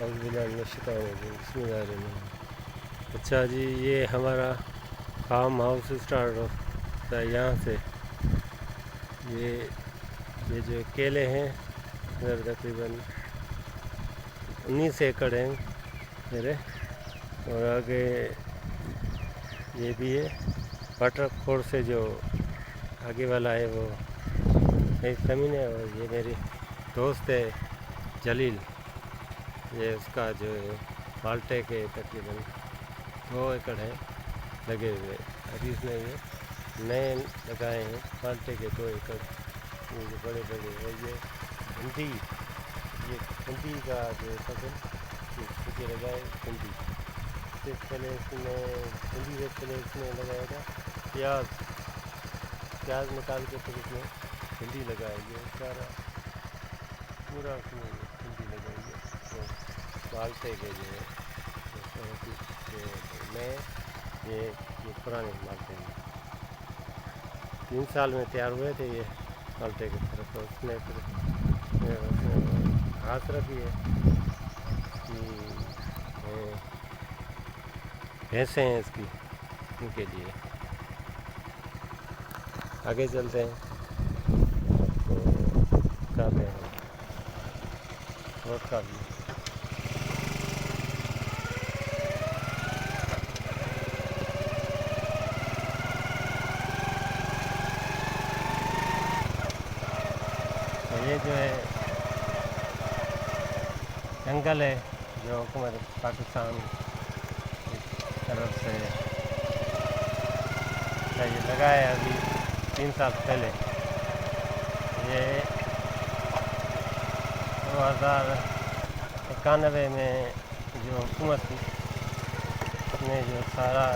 اعوذ باللہ من الشیطان الرجیم بسم اللہ الرحمن الرحیم۔ اچھا جی، یہ ہمارا فارم ہاؤس اسٹارٹ ہوتا ہے یہاں سے۔ یہ جو کیلے ہیں ادھر تقریباً 19 ایکڑ ہیں میرے، اور آگے یہ بھی ہے واٹر فورس سے جو آگے والا ہے وہ نئی زمین ہے، اور یہ میری دوست ہے جلیل، یہ اس کا جو ہے مالٹے کے تقریباً 2 ایکڑ ہیں لگے ہوئے۔ ابھی اس میں یہ نئے لگائے ہیں مالٹے کے 2 ایکڑ، یہ جو بڑے بڑے ہیں، یہ بھنڈی کا جو فصل یہ لگائے بھنڈی، اس سے پہلے اس میں بھنڈی سے پہلے اس میں لگایا تھا پیاز نکال کے پھر اس میں بھنڈی لگائے گی، سارا پورا اس میں بھنڈی لگائی ہے۔ تو مالٹے کے جو ہے نئے یہ پرانے مالٹے ہیں 3 سال میں تیار ہوئے تھے یہ مالٹے کی طرف۔ اس میں پھر گھاس رکھی ہے کہ بھینسیں ہیں اس کی، ان کے لیے آگے چلتے ہیں تو کھاتے ہیں اور کا بھی۔ یہ جو ہے جنگل ہے جو حکومت پاکستان کی طرف سے یہ لگایا ہے ابھی 3 سال پہلے۔ یہ 2091 میں جو حکومت تھی اس نے جو سارا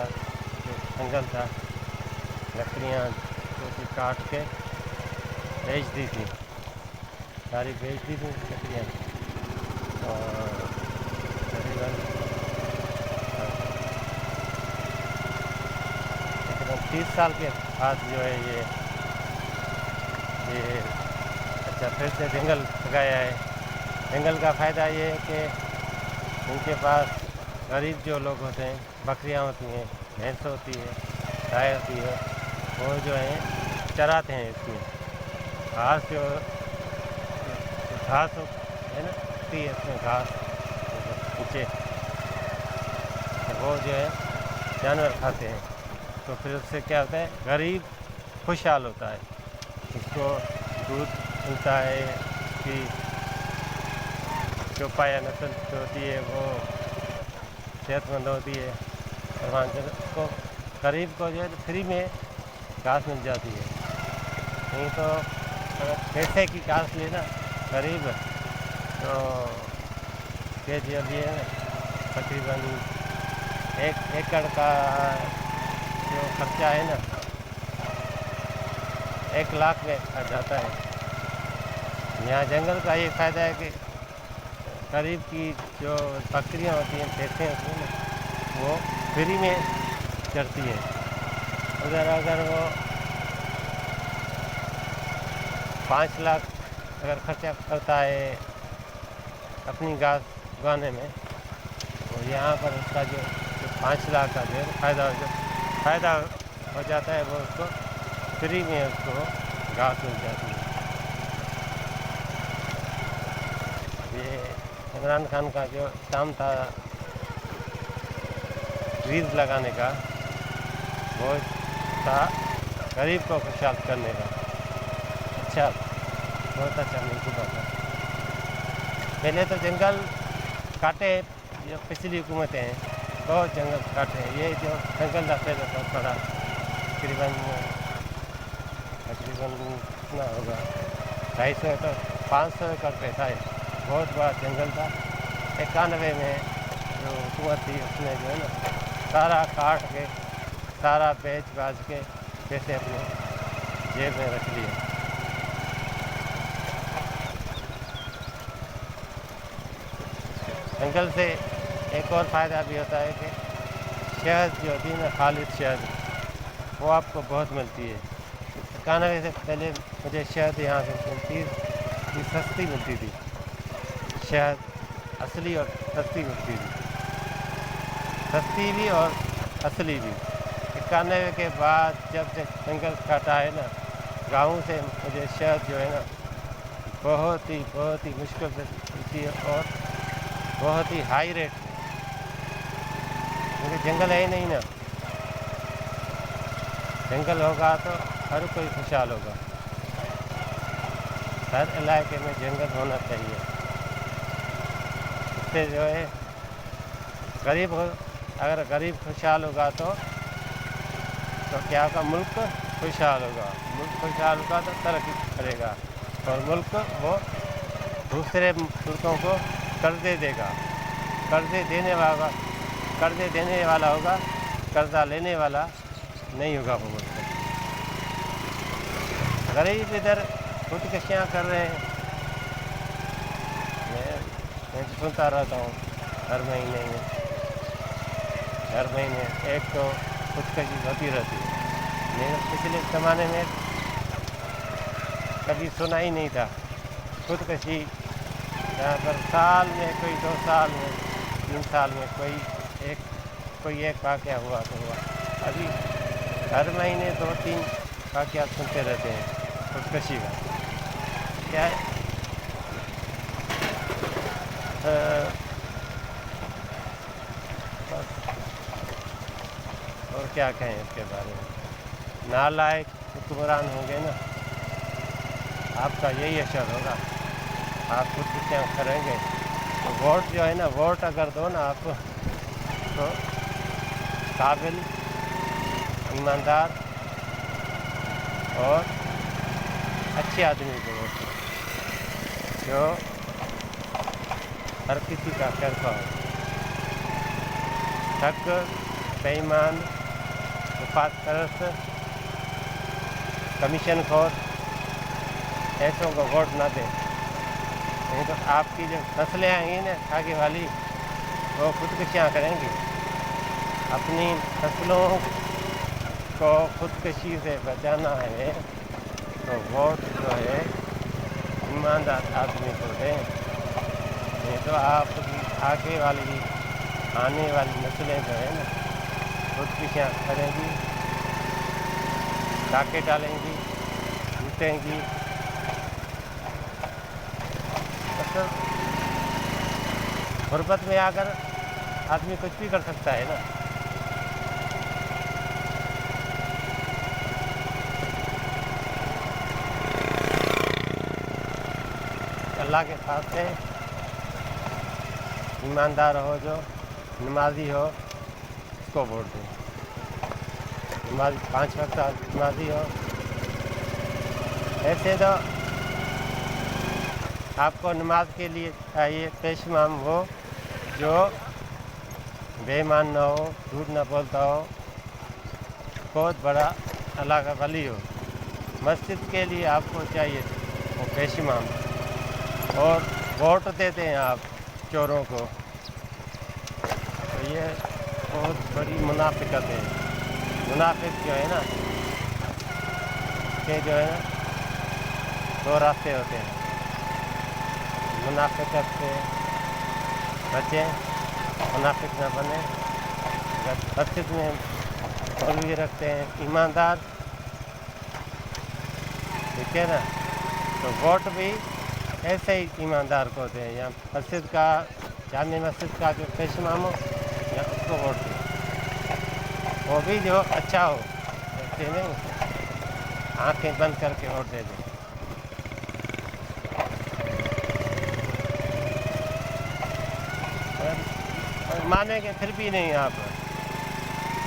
جو جنگل تھا لکڑیاں جو کہ کاٹ کے بیچ دی تھی، ساری بیچ دی تھی لکڑیاں، اور تقریباً 30 سال کے بعد جو ہے یہ اچھا پھر سے جنگل لگایا ہے۔ جنگل کا فائدہ یہ ہے کہ ان کے پاس غریب جو لوگ ہوتے ہیں، بکریاں ہوتی ہیں، بھینس ہوتی ہے، گائے ہوتی ہے، وہ جو ہیں چراتے ہیں اس میں۔ گھاس جو گھاس ہے نا ہوتی ہے اس میں گھاس نیچے، وہ جو ہے جانور کھاتے ہیں، تو پھر اس سے کیا ہوتا ہے غریب خوشحال ہوتا ہے، اس کو دودھ ملتا ہے، اس کی جو پایا نسل جو ہوتی ہے وہ صحت مند ہوتی ہے، اور وہاں کو غریب کو جو ہے فری میں گھاس مل جاتی ہے۔ نہیں تو اگر پیسے کی گھاس لیے نا غریب تو کے جی اب یہ تقریباً 1 ایکڑ کا جو خرچہ ہے نا 1 لاکھ میں آ جاتا ہے۔ یہاں جنگل کا یہ فائدہ ہے کہ غریب کی جو بکریاں ہوتی ہیں، بھینسیں ہوتی ہیں نا، وہ فری میں چرتی ہیں۔ اگر وہ 5 لاکھ اگر خرچہ کرتا ہے اپنی گھاس اگانے میں، تو یہاں پر اس کا جو 5 لاکھ کا جو فائدہ ہو جاتا ہے، وہ اس کو فری میں اس کو گھاس مل جاتی ہے۔ یہ عمران خان کا جو کام تھا ٹریز لگانے کا، وہ تھا غریب کو خوشحال کرنے کا۔ اچھا، بہت اچھا منصوبہ تھا۔ پہلے تو جنگل کاٹے، جو پچھلی حکومتیں ہیں بہت جنگل کاٹے ہیں۔ یہ جو جنگل تھا پہلے بہت بڑا، تقریباً کتنا ہوگا 250 ایکڑ 500 ایکڑ پہ تھا، بہت بڑا جنگل تھا۔ 91 میں جو حکومت تھی اس نے جو ہے نا سارا کاٹ کے سارا بیچ باچ کے پیسے اپنے جیب میں رکھ لیے۔ جنگل سے ایک اور فائدہ بھی ہوتا ہے کہ شہد جو ہوتی ہے نا، خالص شہد، وہ آپ کو بہت ملتی ہے۔ 91 سے پہلے مجھے شہد یہاں سے ملتی سستی ملتی تھی شہد، اصلی اور سستی ملتی تھی، سستی بھی اور اصلی بھی۔ 91 کے بعد جب سے جنگل کاٹا ہے نا، گاؤں سے مجھے شہد جو ہے نا بہت ہی مشکل سے ملتی ہے، اور بہت ہی ہائی ریٹ میں، کیونکہ جنگل ہے ہی نہیں نا۔ جنگل ہوگا تو ہر کوئی خوشحال ہوگا۔ ہر علاقے میں جنگل ہونا چاہیے، اس سے جو ہے اگر غریب خوشحال ہوگا تو کیا ہوگا؟ ملک خوشحال ہوگا، ملک خوشحال ہوگا تو ترقی کرے گا، اور ملک وہ دوسرے ملکوں کو قرضے دے گا، قرضے دینے والا ہوگا، قرضہ لینے والا نہیں ہوگا وہ ملک۔ غریب ادھر خودکشیاں کر رہے ہیں، میں سنتا رہتا ہوں ہر مہینے ایک تو خودکشی ہوتی رہتی ہے، لیکن پچھلے زمانے میں کبھی سنا ہی نہیں تھا خودکشی، جہاں پر سال میں کوئی 2 سال میں 3 سال میں کوئی ایک واقعہ ہوا تو ہوا۔ ابھی ہر مہینے 2-3 واقعات سنتے رہتے ہیں خودکشی کا۔ کیا ہے اور کیا کہیں اس کے بارے میں؟ نالائق حکمران ہوں گے نا، آپ کا یہی اثر ہوگا، آپ خودکشیاں کریں گے تو ووٹ جو ہے نا، ووٹ اگر دو نا آپ تو قابل، ایماندار اور اچھے آدمی کو ووٹ دو، جو ہر کسی کا خیر خواہ ہو۔ ٹھگ، بے ایمان، مفاد پرست، کمیشن خور ایسوں کو ووٹ نہ دیں، نہیں تو آپ کی جو نسلیں آئیں گی نا آگے والی، وہ خودکشیاں کریں گی۔ اپنی نسلوں کو خودکشی سے بچانا ہے تو ووٹ جو ہے ایماندار آدمی کو دیں، نہیں تو آپ کی آنے والی نسلیں جو ہے نا خودکشیاں کریں گی، ڈاکے ڈالیں گی، لوٹیں گی۔ غربت میں آ کر آدمی کچھ بھی کر سکتا ہے نا۔ اللہ کے ساتھ سے ایماندار ہو، جو نمازی ہو اس کو ووٹ دیں، 5 وقت نمازی ہو۔ ایسے تو آپ کو نماز کے لیے چاہیے پیش امام وہ جو بے ایمان نہ ہو، جھوٹ نہ بولتا ہو، بہت بڑا اللہ کا ولی ہو۔ مسجد کے لیے آپ کو چاہیے وہ پیش امام، اور ووٹ دیتے ہیں آپ چوروں کو، تو یہ بہت بڑی منافقت ہے۔ منافق جو ہے نا، کہ جو ہے نا 2 راستے ہوتے ہیں، منافقت سے بچیں، منافق نہ بنیں۔ اگر مسجد میں مولوی رکھتے ہیں ایماندار، ٹھیک ہے نا، تو ووٹ بھی ایسے ہی ایماندار کو دیں، یا مسجد کا، جامع مسجد کا جو پیش امام ہو یا اس کو ووٹ دیں، وہ بھی جو اچھا ہو، ایسے نہیں آنکھیں بند کر کے ووٹ دے دیں۔ مانیں گے پھر بھی نہیں آپ،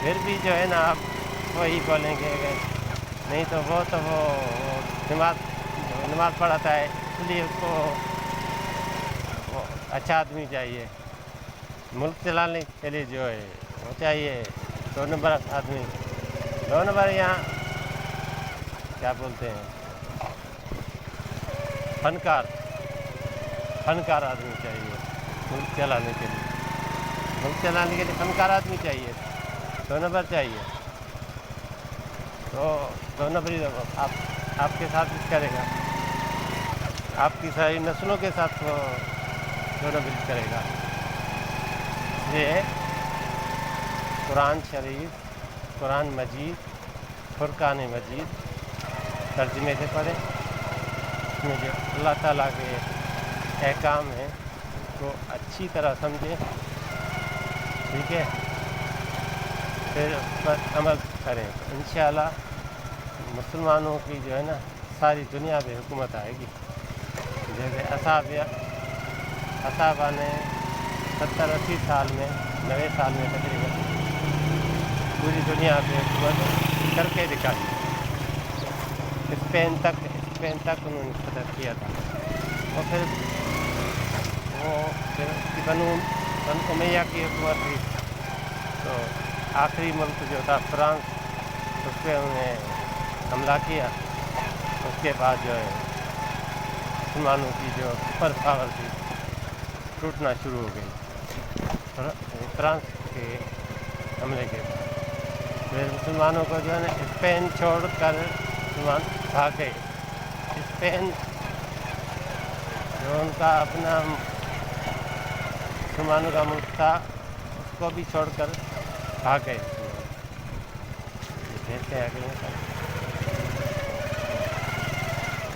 پھر بھی جو ہے نا آپ وہی بولیں گے، نہیں تو وہ نماز پڑھاتا ہے، اس لیے اس کو وہ اچھا آدمی چاہیے۔ ملک چلانے کے لیے جو ہے وہ چاہیے 2 نمبر آدمی، 2 نمبر یہاں کیا بولتے ہیں، فنکار آدمی چاہیے ملک چلانے کے لیے۔ ملک چلانے کے لیے فنکار آدمی چاہیے، 2 نمبر چاہیے، تو 2 نمبر ہی آپ کے ساتھ بھی کرے گا، آپ کی ساری نسلوں کے ساتھ وہ دونوں بل کرے گا. یہ قرآن شریف، قرآن مجید، فرقان مجید ترجمے سے پڑھیں. اس میں جو اللہ تعالیٰ کے احکام ہیں اس کو اچھی طرح سمجھیں. ٹھیک ہے، پھر اس پر عمل کریں. انشاءاللہ مسلمانوں کی جو ہے نا ساری دنیا پہ حکومت آئے گی. جیسے اصحابہ نے 70-80 سال میں 90 سال میں تقریباً پوری دنیا پہ حکومت کر کے دکھائی. اسپین تک انہوں نے فتح کیا تھا. اور پھر اس کی بنو امیہ کی حکومت تھی. تو آخری ملک جو تھا فرانس، اس پہ انہوں نے حملہ کیا. اس کے بعد جو ہے مسلمانوں کی جو سپر پاور تھی ٹوٹنا شروع ہو گئی فرانس کے حملے کے بعد. پھر مسلمانوں کو جو ہے نا اسپین چھوڑ کر مسلمان بھاگ گئے. اسپین جو ان کا اپنا مسلمانوں کا ملک تھا اس کو بھی چھوڑ کر بھاگ گئے. دیکھتے ہیں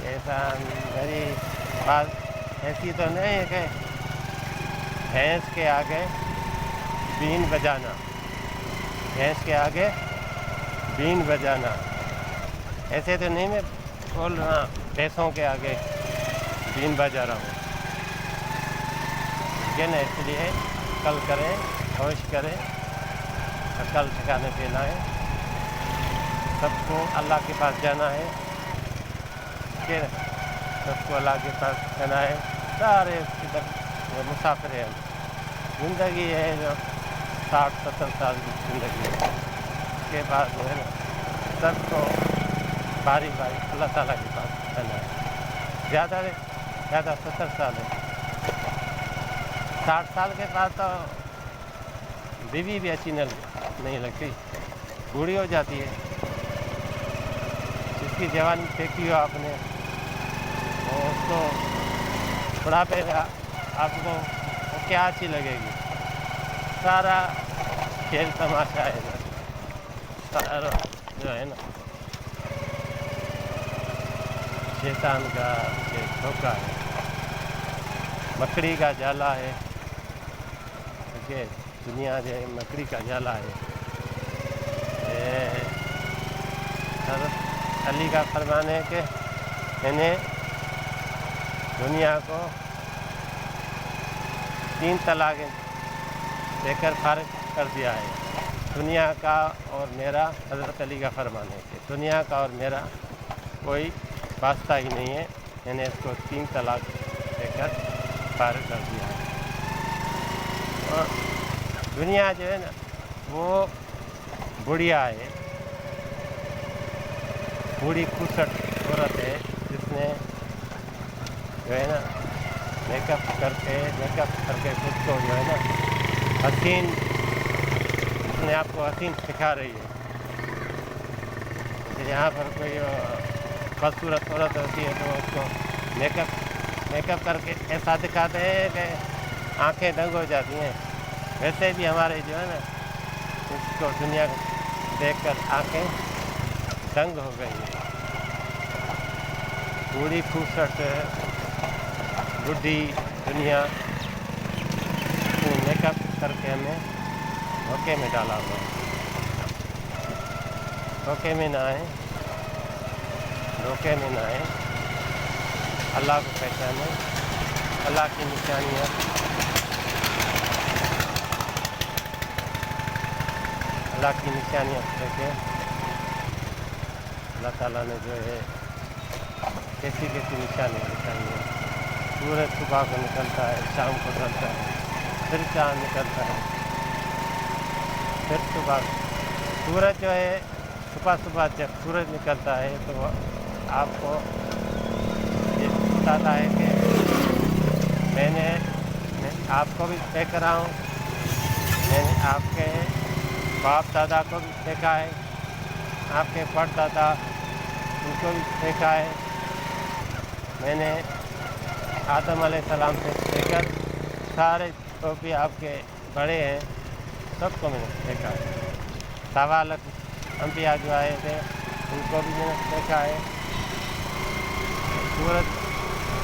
ایسا میری بات ایسی تو نہیں ہے کہ بھینس کے آگے بین بجانا. بھینس کے آگے بین بجانا ایسے تو نہیں میں بول رہا بھینسوں کے آگے بین بجا رہا ہوں. لیکن اس لیے عقل کریں، ہوش کریں، عقل ٹھکانے پہ لائیں. سب کو اللہ کے پاس جانا ہے. کہ سب کو اللہ کے پاس جانا ہے. سارے ادھر مسافر ہیں. زندگی ہے جو 60-70 سال کی زندگی ہے. اس کے بعد جو ہے نا سب کو باری باری اللہ تعالیٰ کے پاس جانا ہے. زیادہ سے زیادہ 70 سال ہے. 60 سال کے بعد تو بیوی بھی اچھی نہیں لگتی، بوڑھی ہو جاتی ہے. جس کی جوانی پھینکی ہو آپ نے وہ اس کو بڑھاپے آپ کو وہ کیا اچھی لگے گی. سارا کھیل تماشا ہے سارا جو ہے نا شیطان کا یہ دھوکہ ہے، مکڑی کا جالا ہے. کہ دنیا جو ہے مکڑی کا جالا ہے. حضرت علی کا فرمان ہے کہ میں نے دنیا کو 3 طلاقیں دے کر فارغ کر دیا ہے. دنیا کا اور میرا، حضرت علی کا فرمان ہے کہ دنیا کا اور میرا کوئی واسطہ ہی نہیں ہے. میں نے اس کو 3 طلاق دے کر فارغ کر دیا ہے. اور دنیا جو ہے نا وہ بڑھیا ہے، بوڑھی کھوسٹ عورت ہے جس نے جو ہے نا میک اپ کر کے خود کو جو ہے نا حسین، اپنے آپ کو حسین سکھا رہی ہے. یہاں پر کوئی خوبصورت عورت ہوتی ہے تو اس کو میک اپ کر کے ایسا دکھاتے ہیں کہ آنکھیں دنگ ہو جاتی ہیں. ویسے بھی ہمارے جو ہے نا اس کو دنیا دیکھ کر آنکھیں دنگ ہو گئی ہیں. بوڑھی خوبصورت بڈھی دنیا میک اپ کر کے ہمیں دھوکے میں ڈالا ہوا ہے. دھوکے میں نہ آئیں، دھوکے میں نہ آئیں. اللہ کو پہچانیں. اللہ کی نشانیاں دیکھیں. اللہ تعالیٰ نے جو ہے کیسی نشانیاں دکھائی ہیں. سورج صبح کو نکلتا ہے، شام کو ڈھلتا ہے، پھر چاند نکلتا ہے، پھر صبح. سورج جو ہے صبح جب سورج نکلتا ہے تو آپ کو یہ بتاتا ہے کہ میں آپ کو بھی دیکھ رہا ہوں. میں نے آپ کے باپ دادا کو بھی دیکھا ہے، آپ کے پردادا ان کو بھی دیکھا ہے. میں نے آدم علیہ السلام سے لے کر سارے جو بھی آپ کے بڑے ہیں سب کو میں نے دیکھا ہے. 1.25 انبیاء جو آئے تھے ان کو بھی میں نے دیکھا ہے. سورج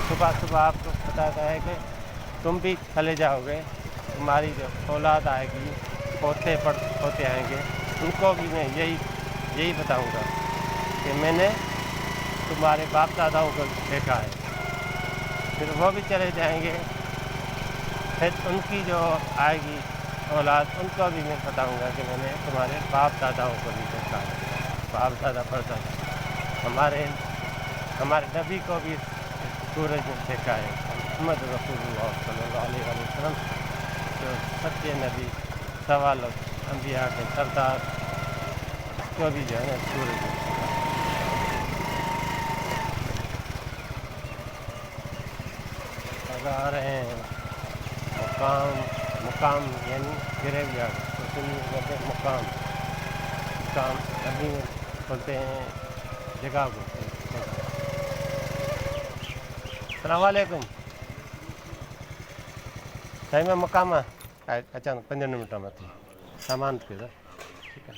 صبح صبح آپ کو بتاتا ہے کہ تم بھی چلے جاؤ گے, تمہاری جو اولاد آئے گی, پوتے ہوتے آئیں گے, ان کو بھی میں یہی بتاؤں گا کہ میں نے تمہارے باپ داداؤں کو دیکھا ہے. پھر وہ بھی چلے جائیں گے, پھر ان کی جو آئے گی اولاد, ان کو بھی میں بتاؤں گا کہ میں نے تمہارے باپ داداؤں کو بھی دیکھا ہے. باپ دادا پڑھتا ہے. ہمارے نبی کو بھی سورج نے دیکھا ہے. محمد رسول اللہ صلی اللہ علیہ وسلم جو سچے نبی, سوال انبیاء کے سردار, اس کو بھی جو ہے نا سورج نے دیکھا ہے. آ رہے ہیں مقام یعنی گریو یارڈ, اس میں کہتے ہیں مقام ابھی میں بولتے ہیں جگہ کو. السلام علیکم. صحیح میں مقام اچانک 15 منٹ میں تھی سامان کے سر. ٹھیک ہے.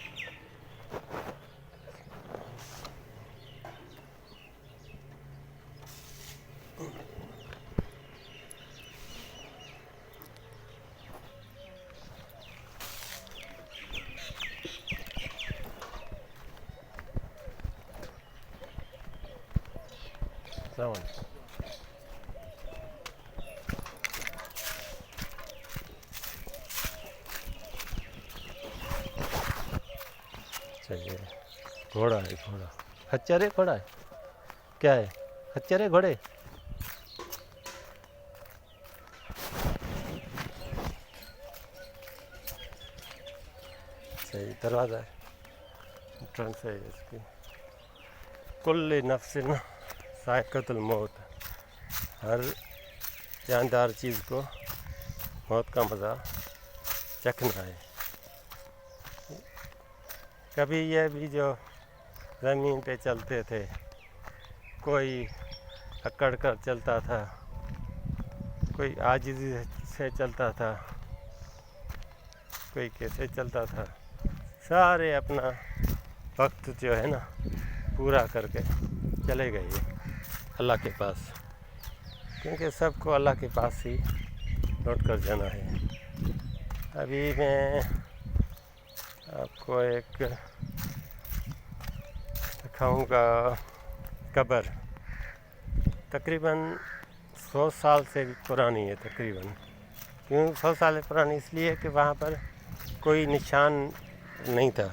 السلام علیکم. چلیے, گھوڑا ہے, گھوڑا خچر ہے, گھوڑا ہے, کیا ہے, خچر ہے, گھوڑے. صحیح دروازہ ہے, انٹرنس ہے اس کی. کل نفس ذائقۃ الموت, ہر جاندار چیز کو موت کا مزہ چکھنا ہے. کبھی یہ بھی جو زمین پہ چلتے تھے, کوئی اکڑ کر چلتا تھا, کوئی عاجزی سے چلتا تھا, کوئی کیسے چلتا تھا. سارے اپنا وقت جو ہے نا پورا کر کے چلے گئے اللہ کے پاس, کیونکہ سب کو اللہ کے پاس ہی لوٹ کر جانا ہے. ابھی میں آپ کو ایک دکھاؤں گا قبر, تقریباً 100 سال سے بھی پرانی ہے. تقریباً کیوں 100 سال پرانی, اس لیے کہ وہاں پر کوئی نشان نہیں تھا,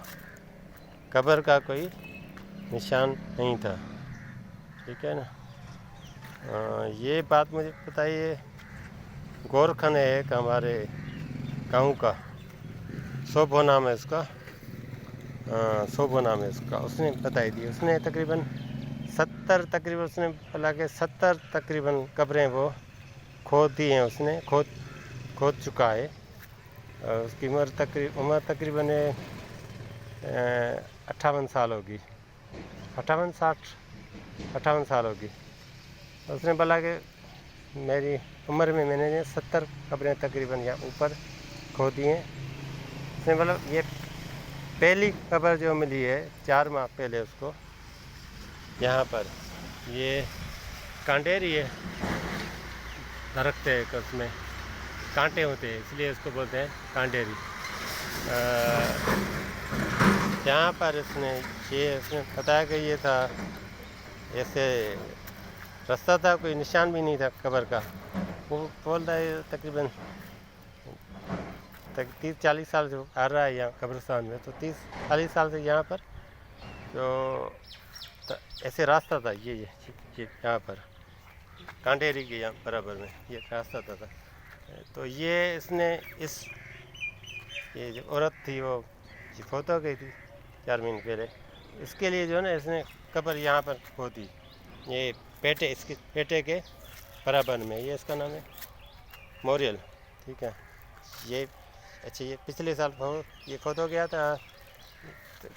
قبر کا کوئی نشان نہیں تھا. ٹھیک ہے نا. یہ بات مجھے بتائیے, گورکھن ہے ایک ہمارے گاؤں کا, سوبھو نام ہے اس کا, سوبھو نام ہے اس کا, اس نے بتائی دی. اس نے تقریباً 70 اس نے بولا کہ 70 تقریباً قبریں وہ کھود دی ہیں, اس نے کھود چکا ہے. اس کی عمر تقریباً 58 سال ہوگی, 58 سال ہوگی. اس نے بولا کہ میری عمر میں نے 70 قبریں تقریباً یہاں اوپر کھود دی ہیں. اس نے بولا یہ پہلی قبر جو ملی ہے 4 ماہ پہلے اس کو یہاں پر, یہ کانٹیری ہے, درخت ہے, اس میں کانٹے ہوتے ہیں, اس لیے اس کو بولتے ہیں کانٹیری. یہاں پر اس نے بتایا کہ یہ تھا, ایسے رستہ تھا, کوئی نشان بھی نہیں تھا قبر کا. وہ بول رہا ہے تقریباً 30-40 سال سے آ رہا ہے یہاں قبرستان میں, تو 30-40 سال سے یہاں پر جو ایسے راستہ تھا, یہ یہاں پر کانٹیری کے یہاں برابر میں یہ راستہ تھا. تو یہ اس نے یہ جو عورت تھی وہ فوت ہو گئی تھی 4 مہینے پہلے, اس کے لیے جو ہے نا اس نے قبر یہاں پر کھودی. یہ پیٹے, اس کے پیٹے کے برابر میں, یہ اس کا نام ہے موریل. ٹھیک ہے. یہ اچھا, یہ پچھلے سال یہ فوت ہو گیا تھا,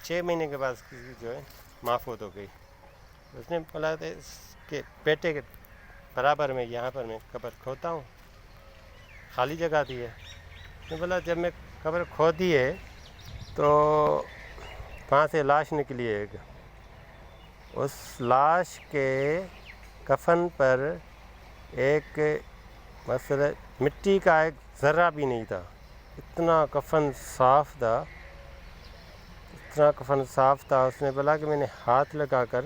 6 مہینے کے بعد جو ہے ماں فوت ہو گئی. اس نے بولا تھا اس کے پیٹے کے برابر میں یہاں پر میں قبر کھودتا ہوں. خالی جگہ تھی ہے. نے بولا جب میں قبر کھودی ہے تو وہاں سے لاش نکلی ہے ایک. اس لاش کے کفن پر ایک مثلا مٹی کا ایک ذرہ بھی نہیں تھا. اتنا کفن صاف تھا، اتنا کفن صاف تھا. اس نے بولا کہ میں نے ہاتھ لگا کر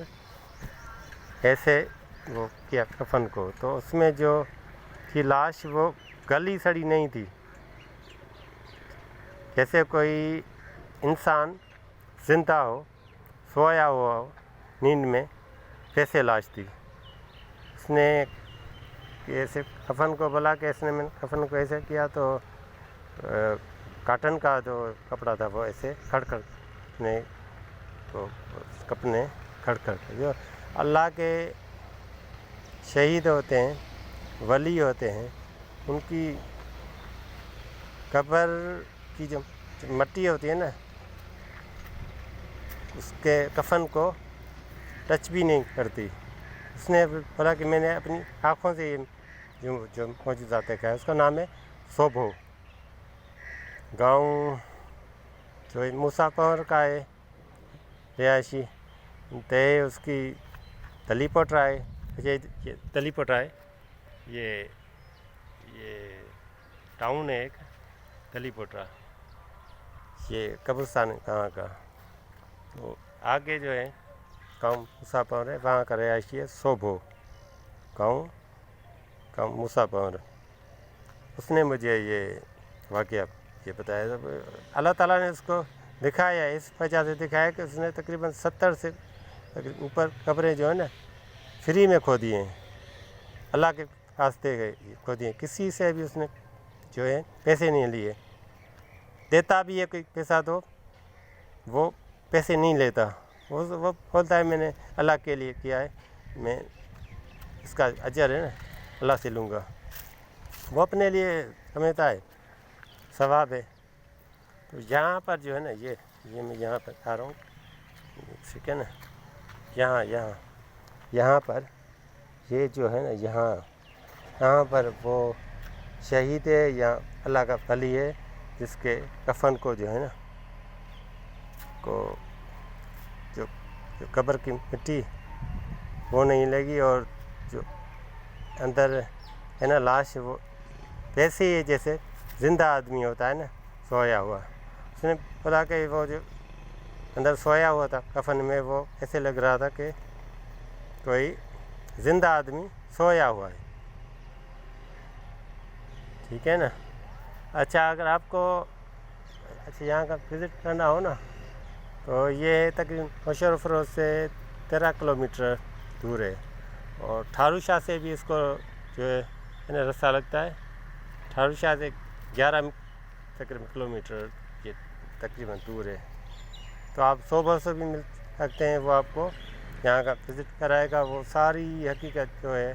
ایسے وہ کیا کفن کو، تو اس میں جو تھی لاش وہ گلی سڑی نہیں تھی. جیسے کوئی انسان زندہ ہو، سویا ہوا ہو نیند میں، ویسے لاش تھی. اس نے ایسے کفن کو بولا کہ اس نے میں کفن کو ایسے کیا تو کاٹن کا جو کپڑا تھا وہ ایسے کھڑ کر نے تو کپنے کھڑ کر کے. جو اللہ کے شہید ہوتے ہیں، ولی ہوتے ہیں، ان کی قبر کی جو مٹی ہوتی ہے نا، اس کے کفن کو ٹچ بھی نہیں کرتی. اس نے بولا کہ میں نے اپنی آنکھوں سے یہ جو معجزات دیکھا ہے. اس کا نام ہے سوبھو. گاؤں جو موسیٰ پور کا ہے رہائشی، تے اس کی دلی پوٹرا ہے. یہ دلی پوٹرا ہے، یہ ٹاؤن ہے ایک دلی پوٹرا. یہ قبرستان ہے کہاں کا. تو آگے جو ہے گاؤں موسیٰ پور ہے، وہاں کا رہائشی ہے سوبھو. گاؤں موسیٰ پور. اس نے مجھے یہ واقعہ یہ بتایا. اللہ تعالیٰ نے اس کو دکھایا، اس وجہ سے دکھایا کہ اس نے تقریباً 70 سے اوپر قبریں جو ہیں نا فری میں کھودی ہیں، اللہ کے راستے کھودی ہیں. کسی سے بھی اس نے جو ہے پیسے نہیں لیے. دیتا بھی ہے کوئی پیسہ تو وہ پیسے نہیں لیتا. وہ بولتا ہے میں نے اللہ کے لیے کیا ہے، میں اس کا اجر ہے نا اللہ سے لوں گا. وہ اپنے لیے سمجھتا ہے ثواب ہے. تو یہاں پر جو ہے نا یہ میں یہاں پر آ رہا ہوں، ٹھیک ہے نا. یہاں پر یہ جو ہے نا یہاں پر وہ شہید ہے یا اللہ کا ولی ہے جس کے کفن کو جو ہے نا کو جو قبر کی مٹی وہ نہیں لگی، اور جو اندر ہے نا لاش وہ ویسے ہی جیسے زندہ آدمی ہوتا ہے نا سویا ہوا. اس نے بولا کہ وہ جو اندر سویا ہوا تھا کفن میں، وہ ایسے لگ رہا تھا کہ کوئی زندہ آدمی سویا ہوا ہے. ٹھیک ہے نا. اچھا اگر آپ کو یہاں کا وزٹ کرنا ہو نا تو یہ تقریباً مشہور فروز سے 13 کلومیٹر دور ہے. اور ٹھارو شاہ سے بھی اس کو جو ہے نا رستہ لگتا ہے. ٹھارو شاہ سے 11 تقریباً کلومیٹر یہ تقریباً دور ہے. تو آپ صبح سے بھی مل سکتے ہیں، وہ آپ کو یہاں کا وزٹ کرائے گا. وہ ساری حقیقت جو ہے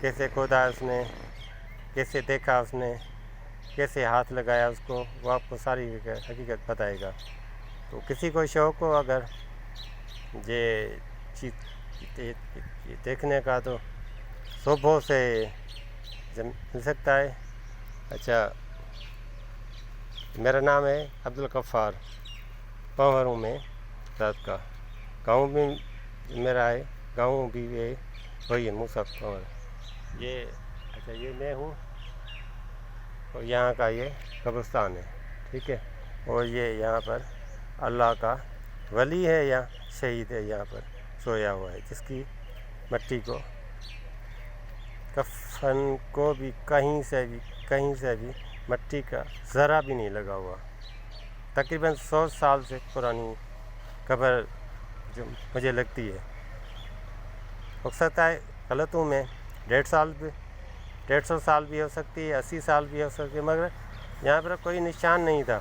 کیسے کھودا اس نے، کیسے دیکھا اس نے، کیسے ہاتھ لگایا اس کو، وہ آپ کو ساری حقیقت بتائے گا. تو کسی کو شوق ہو اگر یہ چیز دیکھنے کا تو صبح سے مل سکتا ہے. اچھا میرا نام ہے عبدالغفار، پاوروں میں رات کا. گاؤں بھی میرا ہے، گاؤں بھی ہے وہی ہے موسیٰ پور. یہ اچھا یہ میں ہوں اور یہاں کا یہ قبرستان ہے. ٹھیک ہے. اور یہ یہاں پر اللہ کا ولی ہے یا شہید ہے یہاں پر سویا ہوا ہے، جس کی مٹی کو کفن کو بھی کہیں سے بھی مٹی کا ذرہ بھی نہیں لگا ہوا. تقریباً 100 سال سے پرانی قبر جو مجھے لگتی ہے. ہو سکتا ہے غلط ہوں میں، 150 سال بھی ہو سکتی ہے، 80 سال بھی ہو سکتی ہے، مگر یہاں پر کوئی نشان نہیں تھا.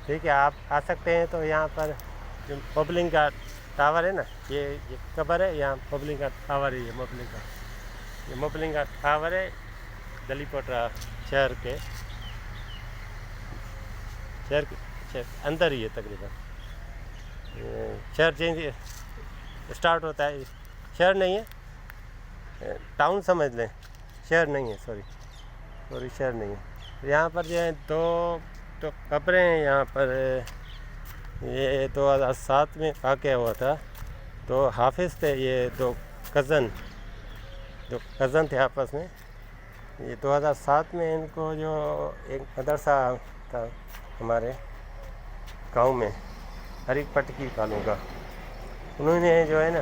ٹھیک ہے. آپ آ سکتے ہیں. تو یہاں پر جو پبلنگ کا ٹاور ہے نا، یہ قبر ہے. یہاں پبلنگ کا ٹاور ہے، یہ مبلنگ کا ٹاور ہے دلی پوٹرا شہر کے اندر ہی ہے. تقریباً شہر چینج اسٹارٹ ہوتا ہے، شہر نہیں ہے ٹاؤن سمجھ لیں، شہر نہیں ہے، سوری. کوئی شہر نہیں ہے. یہاں پر جو ہے دو قبریں ہیں یہاں پر. یہ 2007 میں واقع ہوا تھا. تو حافظ تھے یہ دو کزن تھے آپس میں. یہ 2007 میں ان کو جو ایک مدرسہ تھا ہمارے گاؤں میں ہری پٹکی والوں کا, انہوں نے جو ہے نا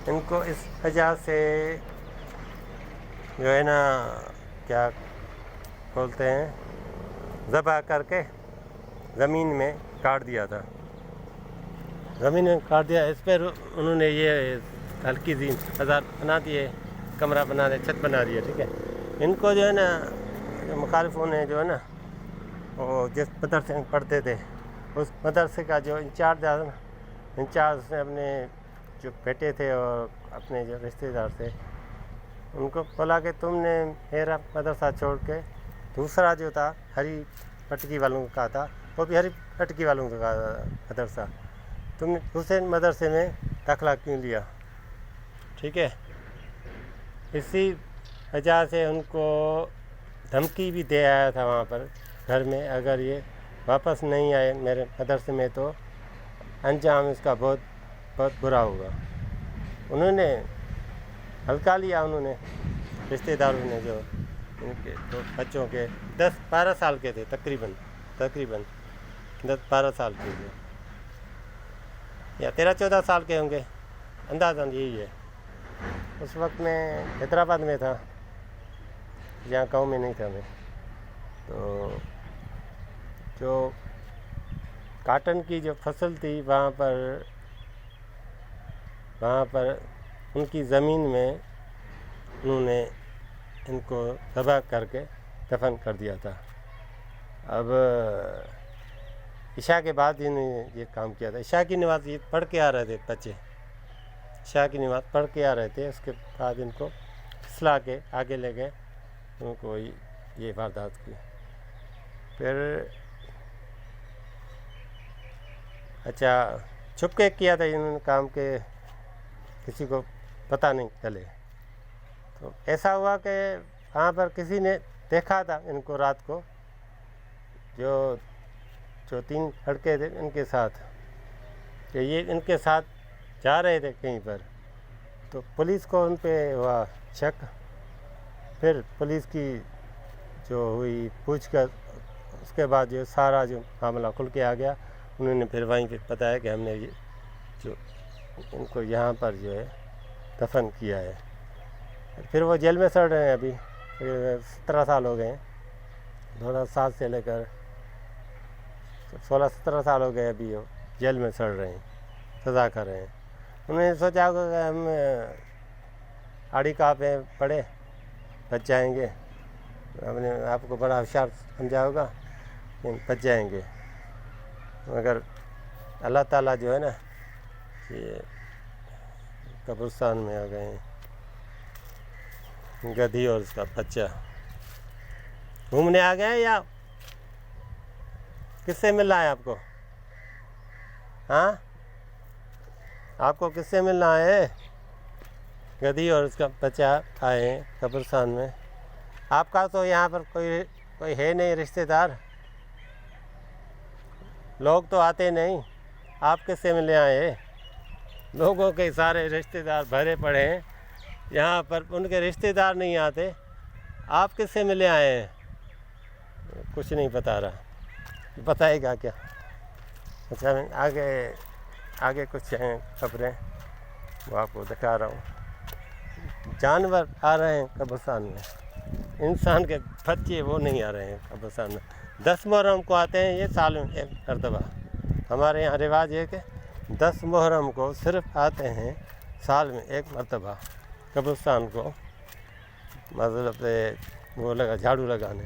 ان کو اس وجہ سے جو ہے نا کیا بولتے ہیں ذبح کر کے زمین میں کاٹ دیا تھا. زمین میں کاٹ دیا. اس پر انہوں نے یہ ہلکی سی مزار بنا دیے, کمرہ بنا دیا, چھت بنا دیا. ٹھیک ہے. ان کو جو ہے نا مخالفوں نے جو ہے نا وہ جس مدرسے میں پڑھتے تھے اس مدرسے کا جو انچارج تھا نا, انچارج نے اپنے جو بیٹے تھے اور اپنے جو رشتہ دار تھے ان کو بولا کہ تم نے میرا مدرسہ چھوڑ کے دوسرا جو تھا ہری پٹکی والوں کا تھا, وہ بھی ہری پٹکی والوں کا مدرسہ, تم نے دوسرے مدرسے میں داخلہ کیوں لیا. ٹھیک ہے. اسی وجہ سے ان کو دھمکی بھی دے آیا تھا وہاں پر گھر میں, اگر یہ واپس نہیں آئے میرے مدرسے میں تو انجام اس کا بہت بہت برا ہوگا. انہوں نے ہلکا لیا. انہوں نے رشتہ داروں نے جو ان کے دو بچوں کے 10-12 سال کے تھے تقریباً 10-12 سال کے تھے یا 13-14 سال کے ہوں گے, اندازاً یہی ہے. اس وقت میں حیدرآباد میں تھا, یہاں گاؤں میں نہیں تھا میں. تو جو کاٹن کی جو فصل تھی وہاں پر ان کی زمین میں انہوں نے ان کو ذبح کر کے دفن کر دیا تھا. اب عشاء کے بعد انہوں نے یہ کام کیا تھا. عشاء کی نماز یہ پڑھ کے آ رہے تھے بچے, عشاء کی نماز پڑھ کے آ رہے تھے. اس کے بعد ان کو پھسلا کے آگے لے گئے, ان کو یہ واردات کی. پھر اچھا چھپ کے کیا تھا انہوں نے کام کے کسی کو پتہ نہیں چلے. تو ایسا ہوا کہ وہاں پر کسی نے دیکھا تھا ان کو رات کو, جو 3 لڑکے تھے ان کے ساتھ, کہ یہ ان کے ساتھ جا رہے تھے کہیں پر. تو پولیس کو ان پہ ہوا شک. پھر پولیس کی جو ہوئی پوچھ کر اس کے بعد جو سارا جو معاملہ کھل کے آ گیا. انہوں نے پھر وہیں پہ بتایا کہ ہم نے یہ جو ان کو یہاں پر جو ہے دفن کیا ہے. پھر وہ جیل میں سڑ رہے ہیں ابھی. 17 سال ہو گئے ہیں, 2007 سے لے کر 16-17 سال ہو گئے ابھی وہ جیل میں سڑ رہے ہیں, سزا کر رہے ہیں. انہوں نے سوچا ہوگا کہ ہم آڑی کا پہ پڑے بچ جائیں گے, ہم نے آپ کو بڑا ہوشیار سمجھا ہوگا کہ بچ جائیں گے. مگر اللہ تعالیٰ جو ہے نا یہ قبرستان میں آ گئے ہیں. گدھی اور اس کا بچہ گھومنے آ گئے یا کس سے ملنا ہے آپ کو؟ ہاں, آپ کو کس سے ملنا ہے؟ گدھی اور اس کا بچہ آئے ہیں قبرستان میں. آپ کا تو یہاں پر کوئی ہے نہیں رشتہ دار, لوگ تو آتے نہیں, آپ کس سے ملنے آئے؟ لوگوں کے سارے رشتہ دار بھرے پڑے ہیں یہاں پر, ان کے رشتہ دار نہیں آتے, آپ کس سے ملے آئے ہیں؟ کچھ نہیں بتا رہا, بتائے گا کیا؟ اچھا میں آگے کچھ ہیں خبریں وہ آپ کو دکھا رہا ہوں. جانور آ رہے ہیں قبرستان میں, انسان کے بچے وہ نہیں آ رہے ہیں قبرستان میں. 10 محرم کو آتے ہیں یہ سال میں ایک مرتبہ. ہمارے یہاں رواج ہے کہ 10 محرم کو صرف آتے ہیں سال میں ایک مرتبہ قبرستان کو, مطلب وہ جھاڑو لگانے.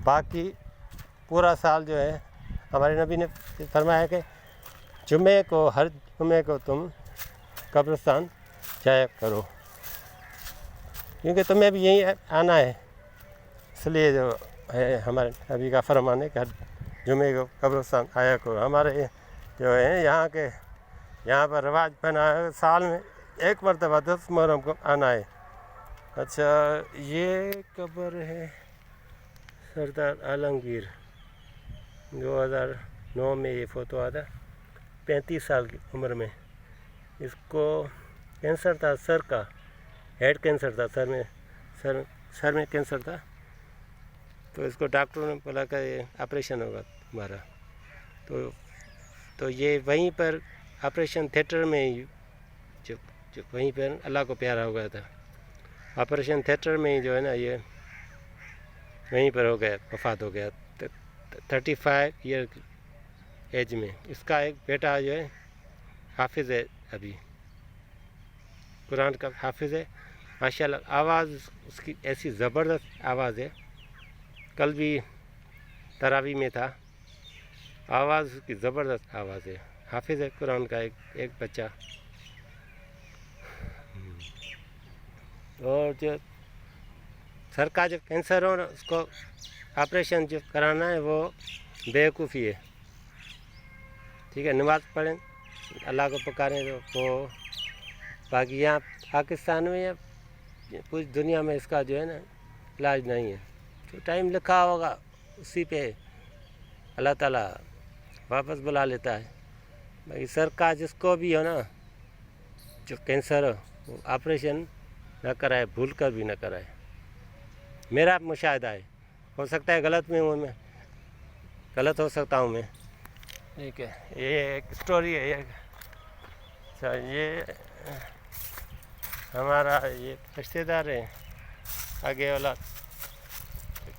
باقی پورا سال جو ہے ہمارے نبی نے فرمایا کہ ہر جمعے کو تم قبرستان جایا کرو, کیونکہ تمہیں بھی یہیں آنا ہے. اس لیے جو ہے ہمارے نبی کا فرمان ہے کہ ہر جمعے کو قبرستان آیا کرو. ہمارے جو ہے یہاں پر رواج بنا ہے سال میں ایک مرتبہ 10 محرم کو آنا ہے اچھا یہ قبر ہے سردار عالمگیر، 2009 میں یہ فوتو آیا تھا، 35 سال کی عمر میں۔ اس کو کینسر تھا سر کا، ہیڈ کینسر تھا، سر میں کینسر تھا، تو اس کو ڈاکٹروں نے بولا کہ یہ آپریشن ہوگا تمہارا، تو یہ وہیں پر آپریشن تھیٹر میں ہی جو وہیں پر اللہ کو پیارا ہو گیا تھا، آپریشن تھیٹر میں ہی جو ہے نا یہ وہیں پر ہو گیا، وفات ہو گیا 35 ایئر کی ایج میں۔ اس کا ایک بیٹا جو ہے حافظ ہے، ابھی قرآن کا حافظ ہے ماشاءاللہ، آواز اس کی ایسی زبردست آواز ہے، کل بھی تراویح میں تھا، آواز اس کی زبردست آواز ہے، حافظ ہے قرآن کا ایک بچہ۔ اور جو سر کا جو کینسر ہو نا، اس کو آپریشن جو کرانا ہے وہ بیوقوفی ہے، ٹھیک ہے، نماز پڑھیں، اللہ کو پکاریں، تو وہ باقی یہاں پاکستان میں یا پوری دنیا میں اس کا جو ہے نا علاج نہیں ہے، جو ٹائم لکھا ہوگا اسی پہ اللہ تعالیٰ واپس بلا لیتا ہے۔ باقی سر کا جس کو بھی ہو نا جو کینسر ہو، وہ آپریشن نہ کرائے، بھول کر بھی نہ کرائے، میرا مشاہدہ ہے، ہو سکتا ہے غلط میں ہوں، میں غلط ہو سکتا ہوں میں، ٹھیک ہے۔ یہ ایک اسٹوری ہے، اچھا یہ ہمارا یہ رشتے دار ہے آگے والا،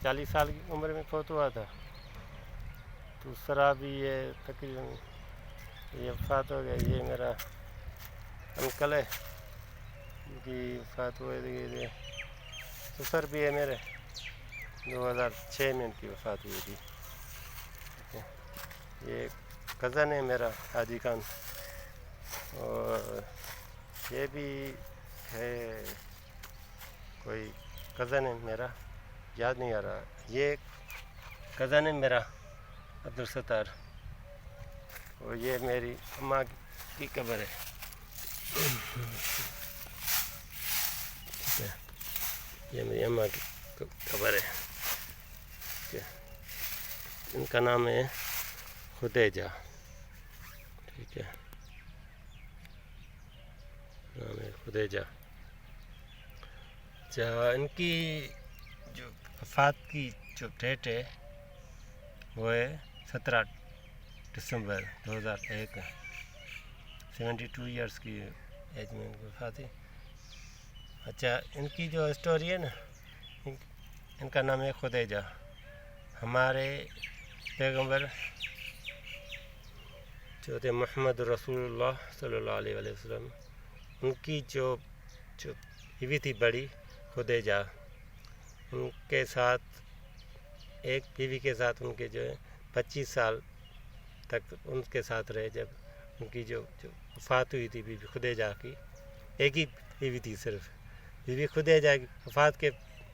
40 سال کی عمر میں فوت ہوا تھا، دوسرا بھی یہ تقریباً یہ وفات ہو گیا، یہ میرا انکل ہے، ان کی وفات ہوئے تھی، سسر بھی ہے میرے، 2006 میں ان کی وفات ہوئی تھی، یہ کزن ہے میرا حاجی خان، اور یہ بھی ہے کوئی کزن ہے میرا، یاد نہیں آ رہا، یہ کزن ہے میرا عبدالستار، اور یہ میری اماں کی قبر ہے، ٹھیک ہے، یہ میری اماں کی قبر ہے، ٹھیک ہے، ان کا نام ہے خدیجہ، ٹھیک ہے، نام ہے خدیجہ۔ اچھا ان کی جو وفات کی جو ڈیٹ ہے وہ ہے 17 دسمبر 2001، 72 ایئرس کی ایج میں ان کی وفات تھی۔ اچھا ان کی جو اسٹوری ہے نا، ان کا نام ہے خدیجہ، ہمارے پیغمبر جو تھے محمد رسول اللہ صلی اللہ علیہ وسلم، ان کی جو بیوی تھی بڑی خدیجہ، ان کے ساتھ ایک بیوی کے ساتھ ان کے جو ہے 25 سال تک ان کے ساتھ رہے، جب ان کی جو وفات ہوئی تھی بیوی خدیجہ کی، ایک ہی بیوی تھی صرف، بیوی خدیجہ کی وفات کے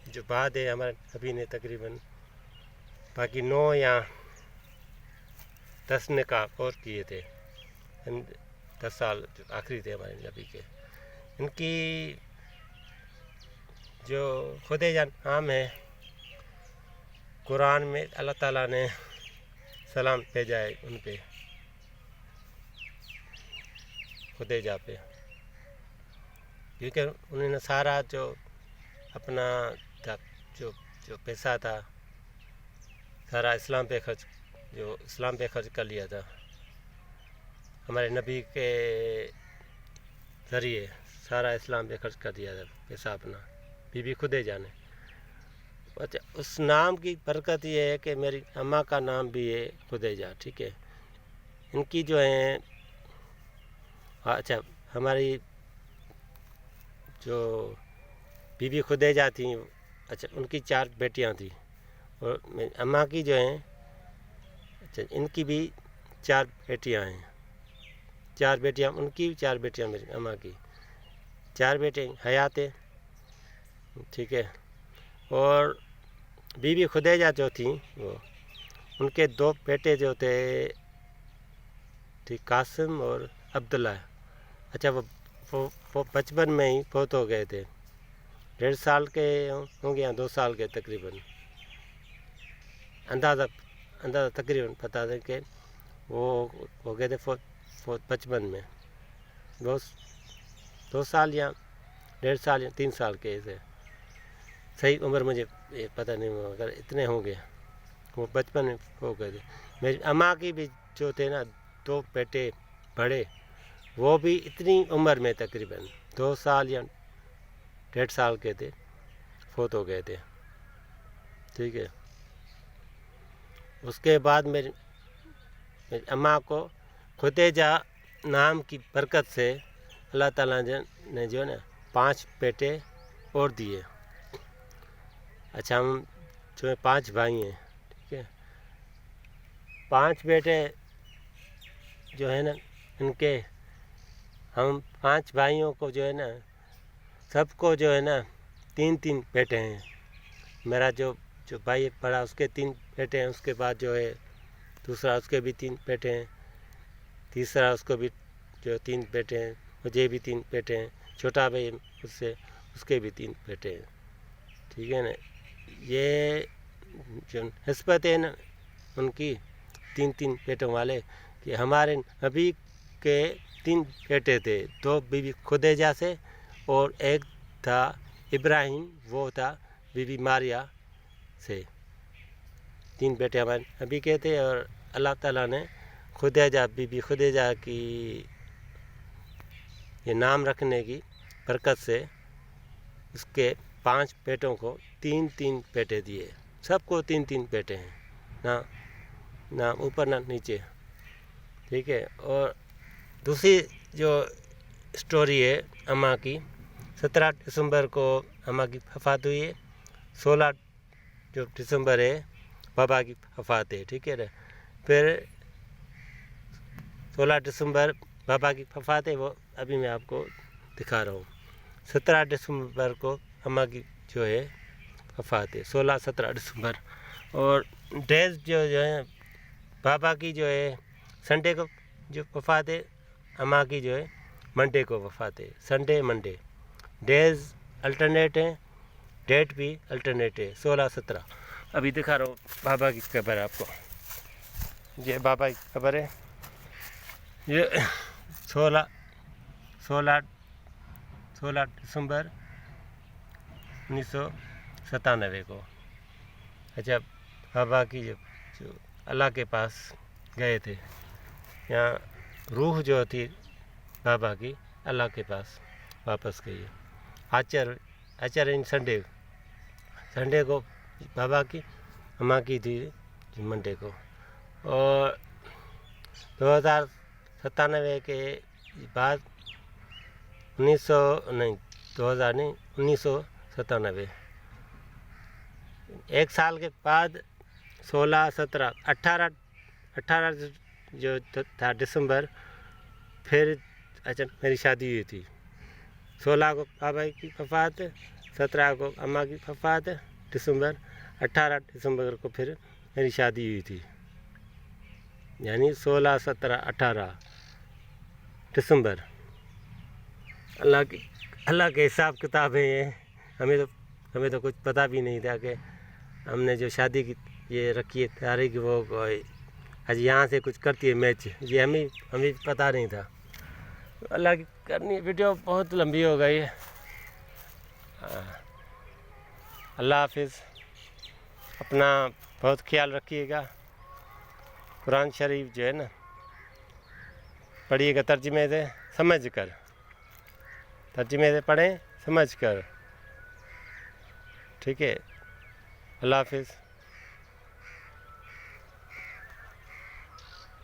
جو بعد ہے ہمارے نبی نے تقریباً باقی 9 یا 10 نکاح اور کیے تھے، 10 سال جو آخری تھے ہمارے نبی کے۔ ان کی جو خدیجہ نام ہے، قرآن میں اللہ تعالیٰ نے سلام بھیجا ہے ان پہ، خدیجہ پہ، کیونکہ انہوں نے سارا جو اپنا جو پیسہ تھا سارا اسلام پہ خرچ کر لیا تھا، ہمارے نبی کے ذریعے سارا اسلام پہ خرچ کر دیا تھا پیسہ اپنا، بی بی خدیجہ نے۔ اچھا اس نام کی برکت یہ ہے کہ میری اماں کا نام بھی ہے خدیجہ، ٹھیک ہے، ان کی جو ہیں، اچھا ہماری جو بی بی خدیجہ تھیں، اچھا ان کی 4 بیٹیاں تھیں، اور اماں کی جو ہیں، اچھا ان کی بھی 4 بیٹیاں ہیں، 4 بیٹیاں ان کی، 4 بیٹیاں میری اماں کی، 4 بیٹے حیات ہیں، ٹھیک ہے، اور بی بی خدیجہ جو تھیں وہ ان کے 2 بیٹے جو تھے، ٹھیک، قاسم اور عبداللہ، اچھا وہ بچپن میں ہی فوت ہو گئے تھے، 1.5 سال کے ہوں گے یا 2 سال کے تقریباً، اندازہ تقریباً بتا دیں کہ وہ ہو گئے تھے 55 میں، 2 سال یا 1.5 سال یا 3 سال کے تھے، صحیح عمر مجھے پتہ نہیں ہوا، اگر اتنے ہوں گے، وہ 55 میں ہو گئے تھے۔ میری اماں کی بھی جو تھے نا 2 بیٹے بڑے، وہ بھی اتنی عمر میں تقریباً 2 سال یا 1.5 سال کے تھے، فوت ہو گئے تھے، ٹھیک ہے۔ اس کے بعد میری اماں کو خدیجہ نام کی برکت سے اللہ تعالیٰ نے جو ہے نا 5 بیٹے اور دیے۔ اچھا، ہم جو ہے 5 بھائی ہیں، ٹھیک ہے۔ 5 بیٹے جو ہے نا ان کے، ہم 5 بھائیوں کو جو ہے نا سب کو جو ہے نا 3 بیٹے ہیں۔ میرا جو بھائی بڑا اس کے 3 بیٹے ہیں، اس کے بعد جو ہے دوسرا اس کے بھی 3 بیٹے ہیں، تیسرا اس کو بھی جو 3 بیٹے ہیں، مجھے بھی 3 بیٹے ہیں، چھوٹا بھائی اس کے بھی 3 بیٹے ہیں، ٹھیک ہے نا۔ یہ جو نسبت ہے نا ان کی 3 بیٹوں والے، کہ ہمارے نبی کے 3 بیٹے تھے، 2 بی بی خدیجہ سے اور ایک تھا ابراہیم، وہ تھا بی بی ماریہ سے۔ 3 بیٹے ہمارے نبی کے تھے، اور اللہ تعالیٰ نے خدیجہ بی بی خدیجہ کی یہ نام رکھنے کی برکت سے اس کے 5 بیٹوں کو 3 بیٹے دیے، سب کو 3 بیٹے ہیں، نہ اوپر نہ نیچے، ٹھیک ہے۔ اور دوسری جو اسٹوری ہے اماں کی، 17 دسمبر کو اماں کی وفات ہوئی ہے، 16 جو دسمبر ہے بابا کی وفات ہے، ٹھیک ہے نا۔ پھر 16 دسمبر بابا کی وفات ہے، وہ ابھی میں آپ کو دکھا رہا ہوں۔ 17 دسمبر کو اماں کی جو ہے وفات ہے، 16-17 دسمبر۔ اور ڈیز جو ہے بابا کی جو ہے سنڈے کو جو وفات ہے، اماں کی جو ہے منڈے کو وفات ہے، سنڈے منڈے، ڈیز الٹرنیٹ ہیں، ڈیٹ بھی الٹرنیٹ ہے، 16-17۔ ابھی دکھا رہا ہوں بابا کی قبر آپ کو، یہ بابا کی قبر ہے، یہ 16 دسمبر 1997 کو۔ اچھا، بابا کی جو اللہ کے پاس گئے تھے، یہاں روح جو تھی بابا کی اللہ کے پاس واپس گئی ہے۔ آچر سنڈے کو بابا کی، اماں کی تھی منڈے کو۔ اور 2097 کے بعد 1997 ایک سال کے بعد 18 جو تھا دسمبر، پھر اچھا میری شادی ہوئی تھی، 16 کو بابا کی وفات، 17 کو اماں کی وفات دسمبر، 18 دسمبر کو پھر میری شادی ہوئی تھی، یعنی 16, 17, 18 دسمبر۔ اللہ کے حساب کتاب ہے یہ، ہمیں تو کچھ پتہ بھی نہیں تھا کہ ہم نے جو شادی کی یہ رکھی ہے تاریخ، وہ آج یہاں سے کچھ کرتی ہے میچ، یہ ہمیں پتہ نہیں تھا۔ اللہ کی کرنی، ویڈیو بہت لمبی ہو گئی ہے۔ اللہ حافظ، اپنا بہت خیال رکھیے گا۔ قرآن شریف جو ہے نا پڑھیے گا ترجمے سے سمجھ کر، ترجمے سے پڑھیں سمجھ کر، ٹھیک ہے۔ اللہ حافظ۔